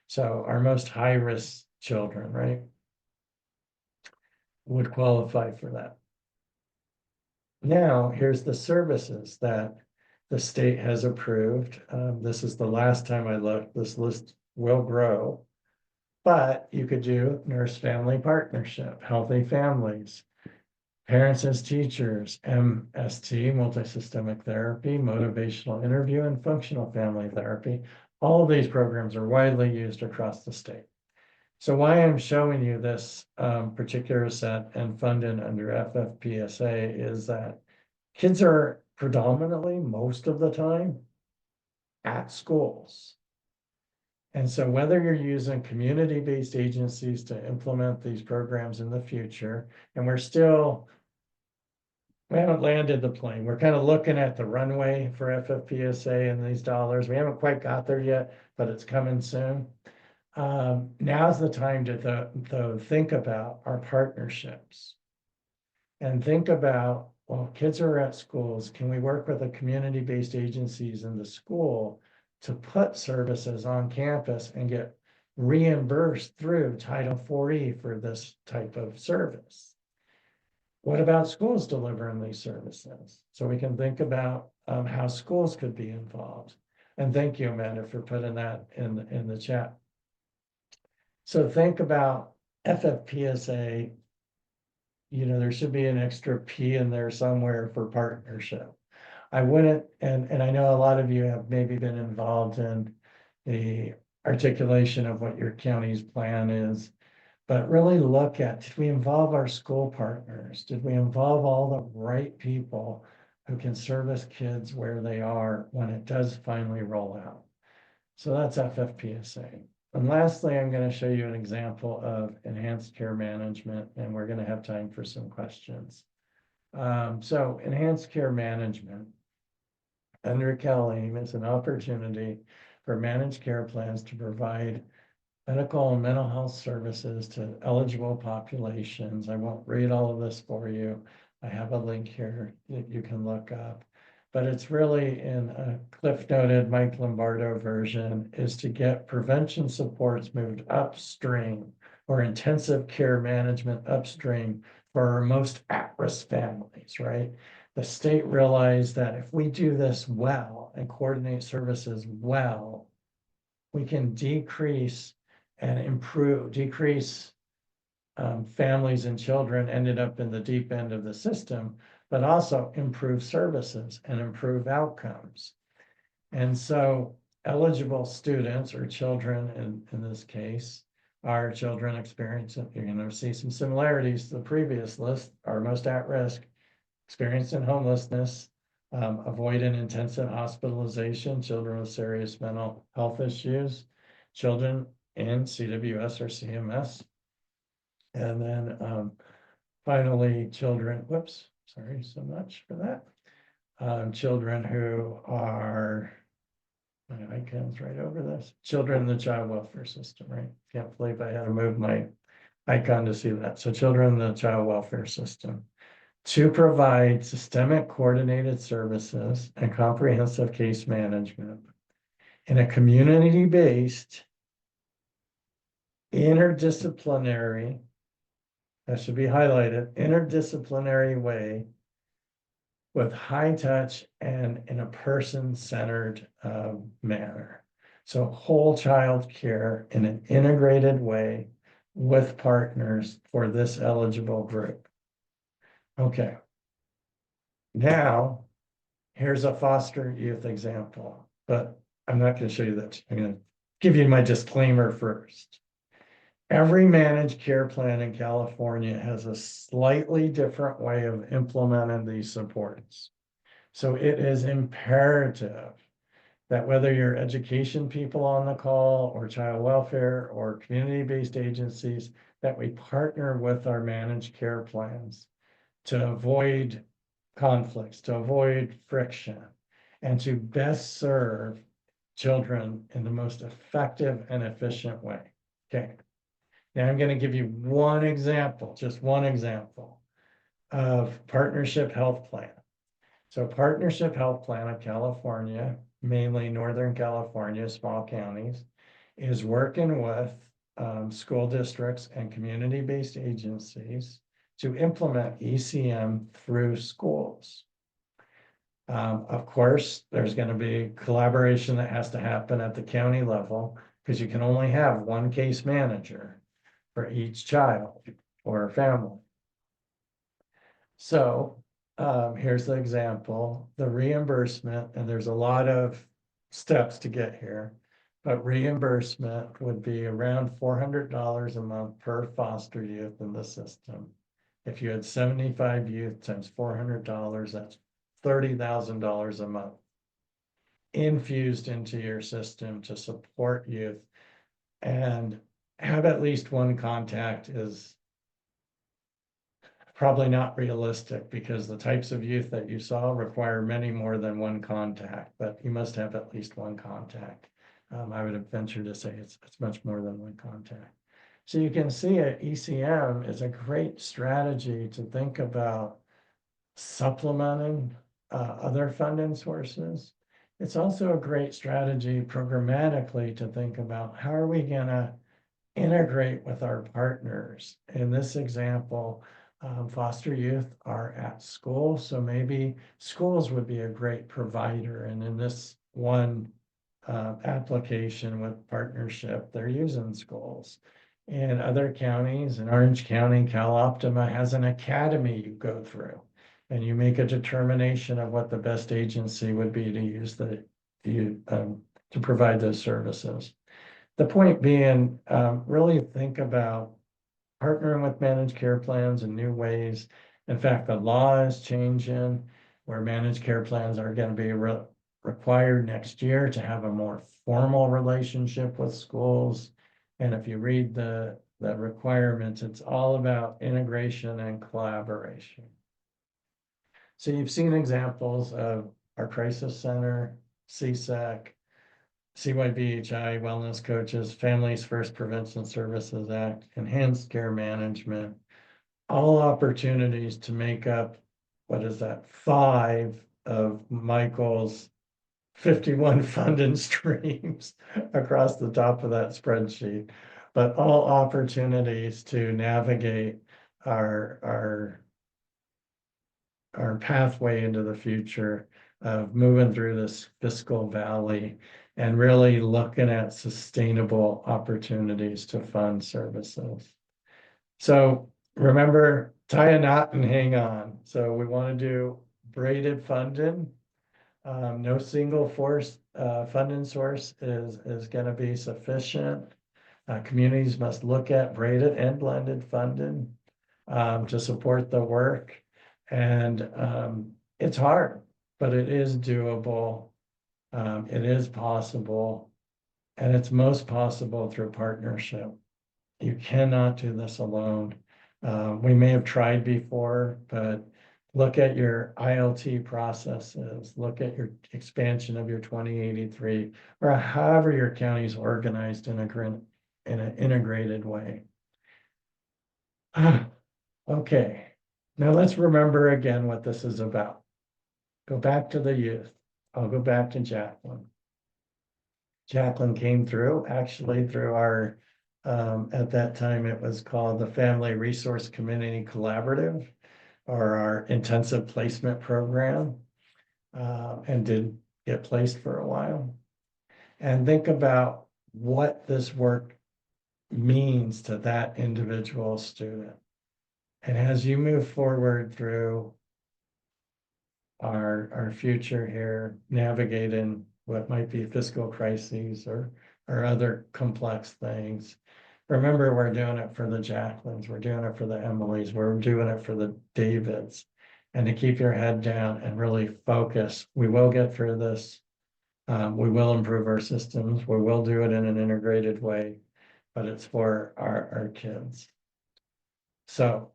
So our most high-risk children, right, would qualify for that. Now, here's the services that the state has approved. This is the last time I looked. This list will grow, but you could do nurse-family partnership, healthy families, parents as teachers, MST, multisystemic therapy, motivational interview, and functional family therapy. All of these programs are widely used across the state. So why I'm showing you this particular set and funded under FFPSA is that kids are predominantly, most of the time, at schools. And so whether you're using community-based agencies to implement these programs in the future, and we haven't landed the plane. We're kind of looking at the runway for FFPSA and these dollars. We haven't quite got there yet, but it's coming soon. Now's the time to think about our partnerships and think about, well, kids are at schools. Can we work with the community-based agencies in the school to put services on campus and get reimbursed through Title 4E for this type of service? What about schools delivering these services? So we can think about how schools could be involved. And thank you, Amanda, for putting that in the chat. So think about FFPSA. You know, there should be an extra P in there somewhere for partnership. I wouldn't, and I know a lot of you have maybe been involved in the articulation of what your county's plan is. But really look at, did we involve our school partners? Did we involve all the right people who can service kids where they are when it does finally roll out? So that's FFPSA. And lastly, I'm going to show you an example of enhanced care management, and we're going to have time for some questions. So enhanced care management under CalAIM is an opportunity for managed care plans to provide medical and mental health services to eligible populations. I won't read all of this for you. I have a link here that you can look up, but it's really in a cliff noted Mike Lombardo version is to get prevention supports moved upstream or intensive care management upstream for our most at-risk families, right? The state realized that if we do this well and coordinate services well, we can decrease families and children ended up in the deep end of the system, but also improve services and improve outcomes. And so eligible students or children in this case, are children experiencing, you're going to see some similarities to the previous list, are most at risk, experiencing homelessness, avoiding intensive hospitalization, children with serious mental health issues, children in CWS or CMS. And then finally, children, whoops, sorry so much for that. Children who are, my icon's right over this, children in the child welfare system, right? Can't believe I had to move my icon to see that. So children in the child welfare system to provide systemic coordinated services and comprehensive case management in a community-based interdisciplinary, that should be highlighted, interdisciplinary way with high touch and in a person-centered manner. So whole child care in an integrated way with partners for this eligible group. Okay. Now, here's a foster youth example, but I'm not going to show you that. I'm going to give you my disclaimer first. Every managed care plan in California has a slightly different way of implementing these supports. So it is imperative that whether you're education people on the call or child welfare or community-based agencies, that we partner with our managed care plans to avoid conflicts, to avoid friction, and to best serve children in the most effective and efficient way. Okay. Now I'm going to give you one example, just one example of partnership health plan. So partnership health plan of California, mainly Northern California, small counties, is working with school districts and community-based agencies to implement ECM through schools. Of course, there's going to be collaboration that has to happen at the county level because you can only have one case manager for each child or family. So here's the example, the reimbursement, and there's a lot of steps to get here. but reimbursement would be around $400 a month per foster youth in the system. If you had 75 youth times $400, that's $30,000 a month infused into your system to support youth. And have at least one contact is probably not realistic, because the types of youth that you saw require many more than one contact, but you must have at least one contact. I would venture to say it's much more than one contact. So you can see at ECM is a great strategy to think about supplementing other funding sources. It's also a great strategy programmatically to think about how are we gonna integrate with our partners. In this example, foster youth are at school, so maybe schools would be a great provider. And in this one application with partnership, they're using schools. In other counties, in Orange County, Cal Optima has an academy you go through, and you make a determination of what the best agency would be to use to provide those services. The point being, really think about partnering with managed care plans in new ways. In fact, the law is changing where managed care plans are going to be required next year to have a more formal relationship with schools. And if you read the requirements, it's all about integration and collaboration. So you've seen examples of our crisis center, CSAC, CYBHI, wellness coaches, Families First Prevention Services Act, enhanced care management, all opportunities to make up, what is that, 5 of Michael's 51 funding streams across the top of that spreadsheet, but all opportunities to navigate our pathway into the future of moving through this fiscal valley and really looking at sustainable opportunities to fund services. So remember, tie a knot and hang on. So we want to do braided funding. No single funding source is going to be sufficient. Communities must look at braided and blended funding to support the work. And it's hard, but it is doable. It is possible, and it's most possible through partnership. You cannot do this alone. We may have tried before, but look at your ILT processes, look at your expansion of your 2083, or however your county is organized in an integrated way. Okay, now let's remember again what this is about. Go back to the youth. I'll go back to Jacqueline. Jacqueline came through, actually through our, at that time, it was called the Family Resource Community Collaborative, or our intensive placement program, and did get placed for a while. And think about what this work means to that individual student. And as you move forward through our future here, navigating what might be fiscal crises or other complex things, remember, we're doing it for the Jacquelines, we're doing it for the Emilys, we're doing it for the Davids. And to keep your head down and really focus. We will get through this. We will improve our systems. We will do it in an integrated way, but it's for our kids. So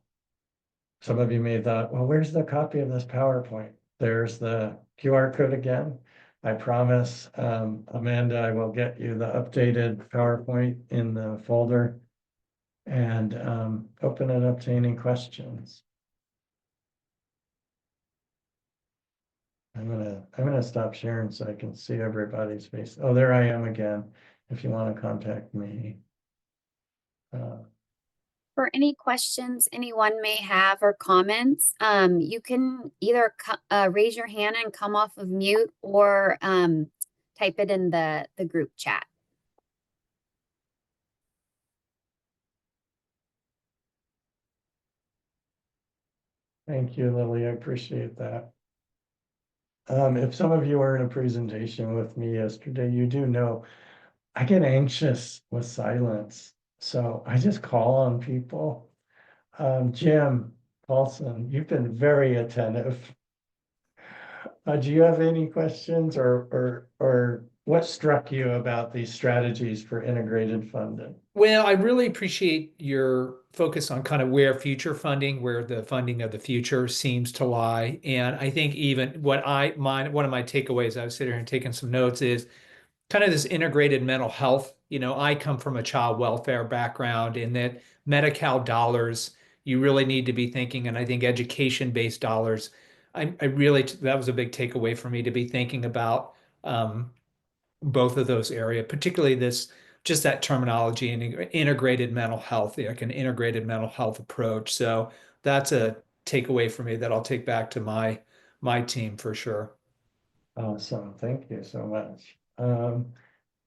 some of you may have thought, well, where's the copy of this PowerPoint? There's the QR code again. I promise, Amanda, I will get you the updated PowerPoint in the folder, and open it up to any questions. I'm gonna stop sharing so I can see everybody's face. Oh, there I am again, if you want to contact me. For any questions anyone may have or comments, you can either raise your hand and come off of mute, or type it in the group chat. Thank you, Lily. I appreciate that. If some of you were in a presentation with me yesterday, you do know I get anxious with silence, so I just call on people. Jim Paulson, you've been very attentive. Do you have any questions or what struck you about these strategies for integrated funding? Well, I really appreciate your focus on kind of where future funding, where the funding of the future seems to lie. And I think even one of my takeaways, I was sitting here and taking some notes, is kind of this integrated mental health. I come from a child welfare background in that Medi-Cal dollars, you really need to be thinking, and I think education-based dollars, that was a big takeaway for me to be thinking about both of those areas, particularly just that terminology and integrated mental health, like an integrated mental health approach. So that's a takeaway for me that I'll take back to my team for sure. Awesome, thank you so much.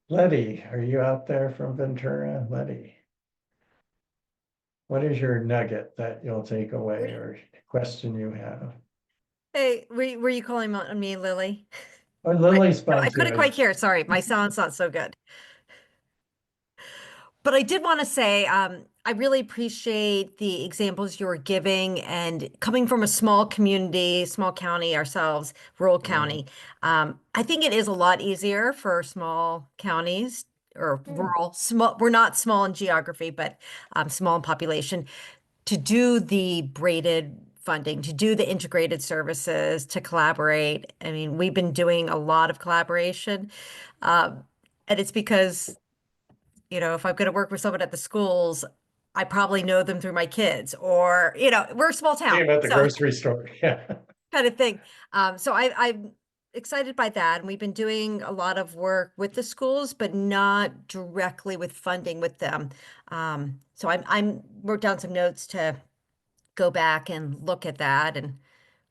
Letty, are you out there from Ventura? Letty, what is your nugget that you'll take away or question you have? Hey, were you calling on me, Lily? Oh, Lily's No, fine I couldn't too. quite hear. Sorry, my sound's not so good. But I did want to say, I really appreciate the examples you were giving, and coming from a small community, small county ourselves, rural county. I think it is a lot easier for small counties or rural, small. We're not small in geography, but small in population, to do the braided funding, to do the integrated services, to collaborate. I mean, we've been doing a lot of collaboration. And it's because, if I'm going to work with someone at the schools, I probably know them through my kids, or, we're a small Think town, about the so grocery store, yeah. kind of thing. So I'm excited by that. And we've been doing a lot of work with the schools, but not directly with funding with them. So I'm wrote down some notes to go back and look at that. And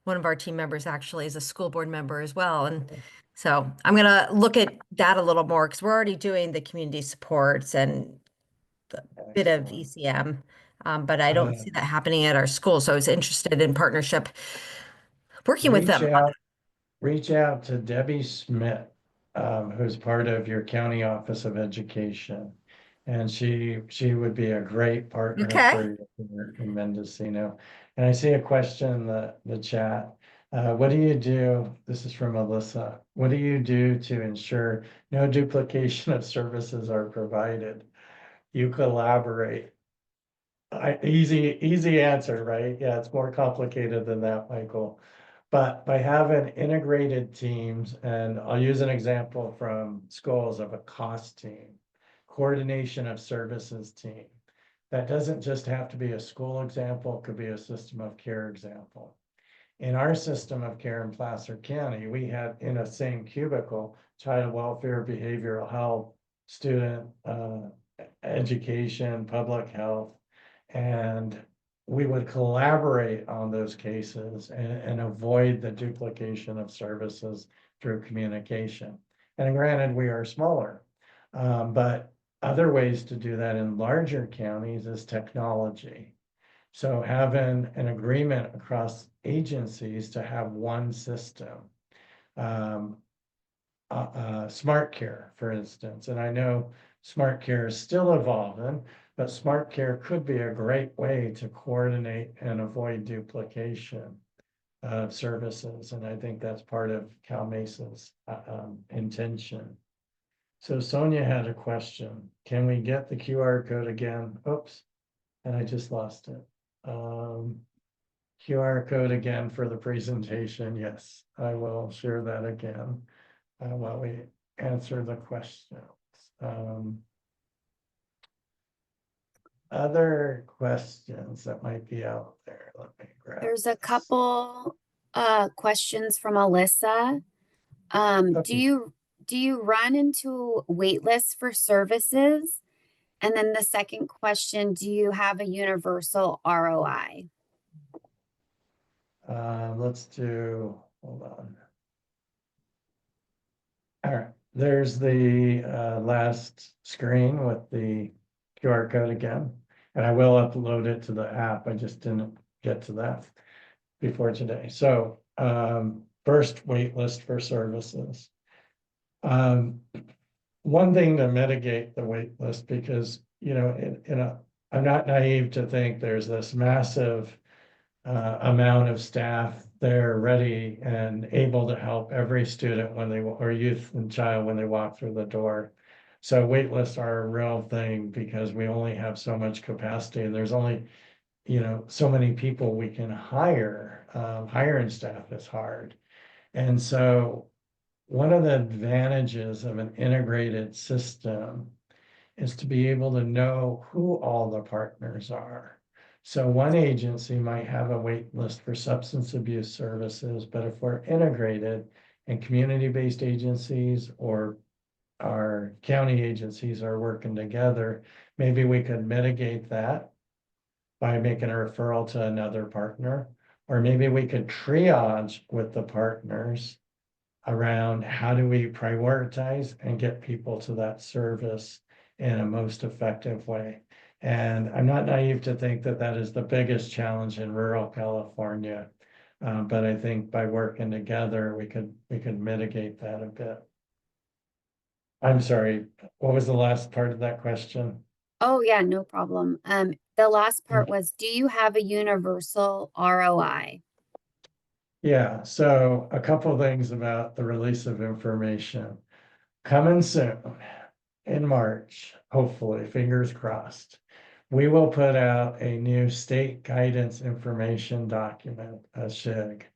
one of our team members actually is a school board member as well. And so I'm going to look at that a little more, because we're already doing the community supports and a bit of Excellent. ECM. But I don't see that happening at our school. So I was interested in partnership, working with Reach them. out, reach out to Debbie Smith, who's part of your county office of education. And she would be a great partner Okay. for you in Mendocino. And I see a question in the chat. What do you do? This is from Alyssa. What do you do to ensure no duplication of services are provided? You collaborate. Easy answer, right? Yeah, it's more complicated than that, Michael. But by having integrated teams, and I'll use an example from schools of a cost team, coordination of services team. That doesn't just have to be a school example, it could be a system of care example. In our system of care in Placer County, we had in a same cubicle, child welfare, behavioral health, student education, public health, and we would collaborate on those cases and avoid the duplication of services through communication. And granted, we are smaller, but other ways to do that in larger counties is technology. So having an agreement across agencies to have one system. Smart care, for instance, and I know smart care is still evolving, but smart care could be a great way to coordinate and avoid duplication of services. And I think that's part of CalMesa's intention. So Sonia had a question. Can we get the QR code again? Oops, and I just lost it. QR code again for the presentation. Yes, I will share that again while we answer the questions. Other questions that might be out there. Let me grab. There's a this. couple questions from Alyssa. Okay. Do you run into wait lists for services? And then the second question, do you have a universal ROI? Let's do, hold on. All right, there's the last screen with the QR code again, and I will upload it to the app. I just didn't get to that before today. So first wait list for services. one thing to mitigate the wait list, because, you know, I'm not naive to think there's this massive amount of staff there ready and able to help every student when they, or youth and child when they walk through the door. So wait lists are a real thing because we only have so much capacity, and there's only, you know, so many people we can hire. Hiring staff is hard. And so one of the advantages of an integrated system is to be able to know who all the partners are. So one agency might have a wait list for substance abuse services, but if we're integrated and community-based agencies or our county agencies are working together, maybe we could mitigate that by making a referral to another partner, or maybe we could triage with the partners around how do we prioritize and get people to that service in a most effective way. And I'm not naive to think that that is the biggest challenge in rural California. But I think by working together, we could mitigate that a bit. I'm sorry, what was the last part of that question? Oh, yeah, no problem. The last part was, do you have a universal ROI? Yeah, so a couple of things about the release of information. Coming soon in March, hopefully, fingers crossed, we will put out a new state guidance information document, a SHIG,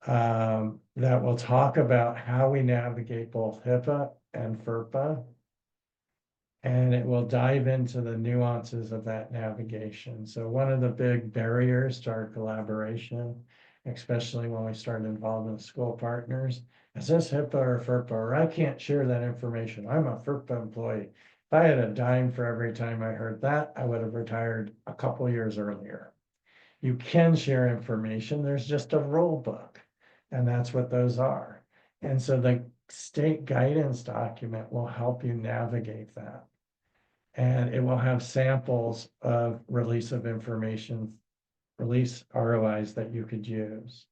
that will talk about how we navigate both HIPAA and FERPA. And it will dive into the nuances of that navigation. So one of the big barriers to our collaboration, especially when we start involving school partners, is this HIPAA or FERPA, or I can't share that information. I'm a FERPA employee. If I had a dime for every time I heard that, I would have retired a couple years earlier. You can share information. There's just a rule book, and that's what those are. And so the state guidance document will help you navigate that. And it will have samples of release of information, release ROIs that you could use.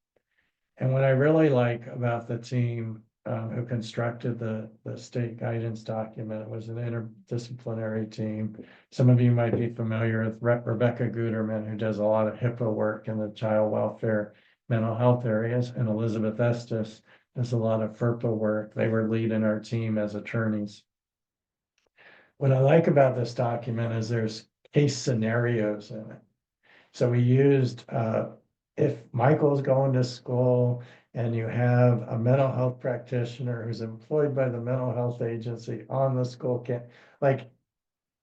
And what I really like about the team who constructed the state guidance document, it was an interdisciplinary team. Some of you might be familiar with Rebecca Guterman, who does a lot of HIPAA work in the child welfare, mental health areas, and Elizabeth Estes does a lot of FERPA work. They were leading our team as attorneys. What I like about this document is there's case scenarios in it. So we used, if Michael's going to school and you have a mental health practitioner who's employed by the mental health agency on the school camp, like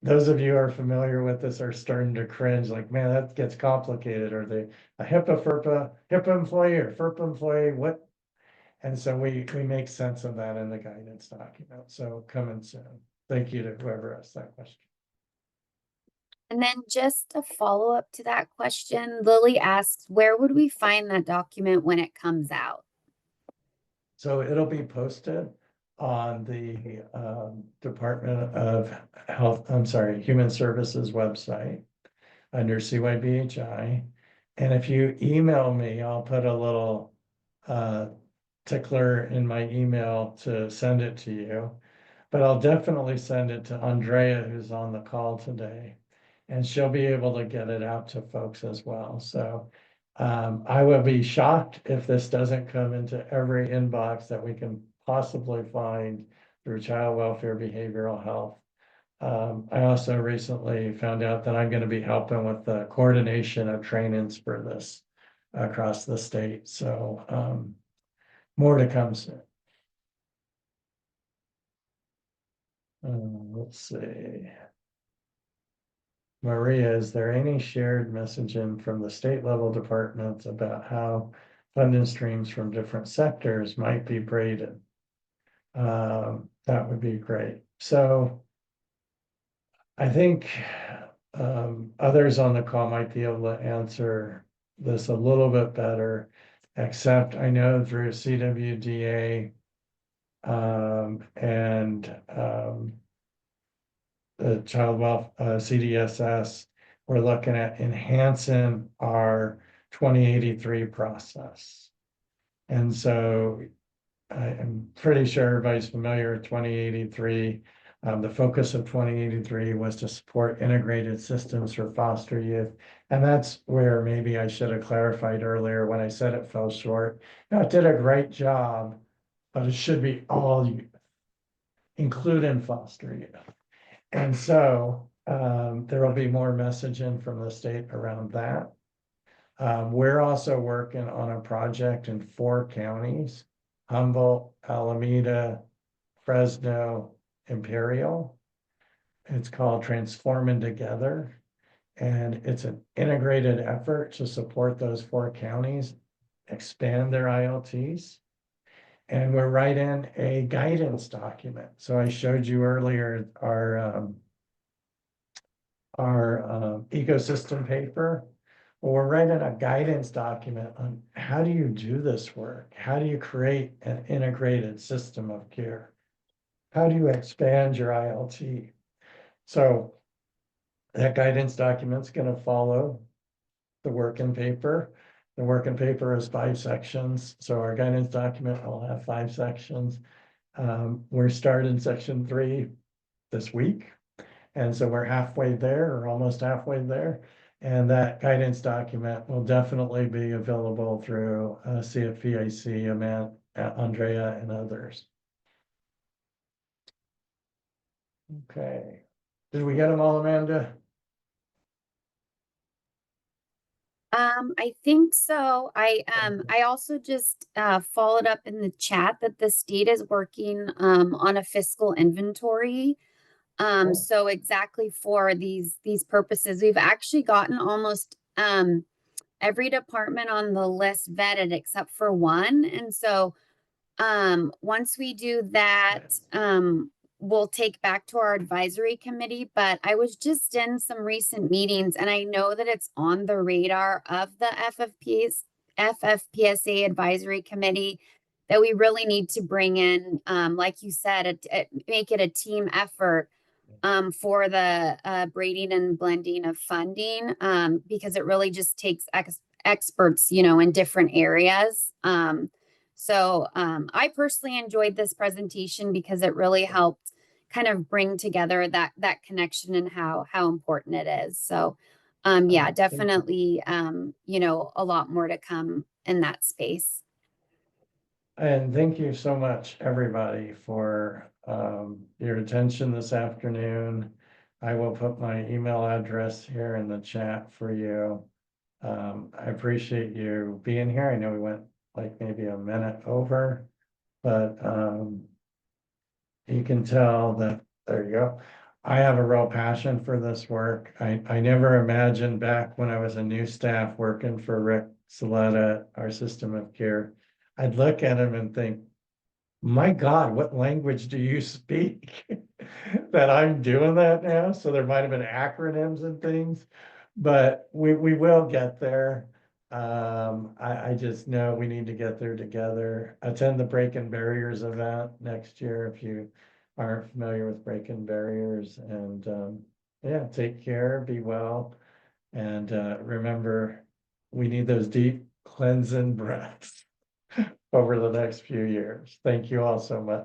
those of you who are familiar with this are starting to cringe, like, man, that gets complicated. Are they a HIPAA, FERPA, HIPAA employee or FERPA employee? What? And so we make sense of that in the guidance document. So coming soon. Thank you to whoever asked that question. And then just a follow-up to that question, Lily asks, where would we find that document when it comes out? So it'll be posted on the Department of Health, I'm sorry, Human Services website under CYBHI. And if you email me, I'll put a little tickler in my email to send it to you. But I'll definitely send it to Andrea, who's on the call today, and she'll be able to get it out to folks as well. So I will be shocked if this doesn't come into every inbox that we can possibly find through child welfare, behavioral health. I also recently found out that I'm going to be helping with the coordination of trainings for this across the state. So more to come soon. Let's see. Maria, is there any shared messaging from the state level departments about how funding streams from different sectors might be braided? That would be great. So I think others on the call might be able to answer this a little bit better, except I know through CWDA and the child welfare CDSS, we're looking at enhancing our 2083 process. And so I'm pretty sure everybody's familiar with 2083. The focus of 2083 was to support integrated systems for foster youth. And that's where maybe I should have clarified earlier when I said it fell short. Now, it did a great job, but it should be all youth, including foster youth. And so there will be more messaging from the state around that. We're also working on a project in 4 counties: Humboldt, Alameda, Fresno, Imperial. It's called Transforming Together. And it's an integrated effort to support those 4 counties, expand their ILTs. And we're writing a guidance document. So I showed you earlier our ecosystem paper. Well, we're writing a guidance document on how do you do this work? How do you create an integrated system of care? How do you expand your ILT? So that guidance document's going to follow the working paper. The working paper is 5 sections. So our guidance document will have 5 sections. We're starting section 3 this week. And so we're halfway there, or almost halfway there. And that guidance document will definitely be available through CFPIC, Andrea, and others. Okay. Did we get them all, Amanda? I think so. I also just followed up in the chat that the state is working on a fiscal inventory. Cool. So exactly for these purposes, we've actually gotten almost every department on the list vetted except for one. And so once we do that, we'll take back to our advisory committee. But I was just in some recent meetings and I know that it's on the radar of the FFPSA advisory committee that we really need to bring in, like you said, make it a team effort for the braiding and blending of funding, because it really just takes experts, in different areas. So I personally enjoyed this presentation because it really helped kind of bring together that connection and how important it is. So yeah, definitely, a lot more to come in that space. And thank you so much, everybody, for your attention this afternoon. I will put my email address here in the chat for you. I appreciate you being here. I know we went like maybe a minute over, but you can tell that, there you go. I have a real passion for this work. I never imagined back when I was a new staff working for Rick Saletta, our system of care, I'd look at him and think, my God, what language do you speak? That I'm doing that now. So there might have been acronyms and things, but we will get there. I just know we need to get there together. Attend the Breaking Barriers event next year if you aren't familiar with Breaking Barriers. And yeah, take care, be well. And remember, we need those deep cleansing breaths over the next few years. Thank you all so much.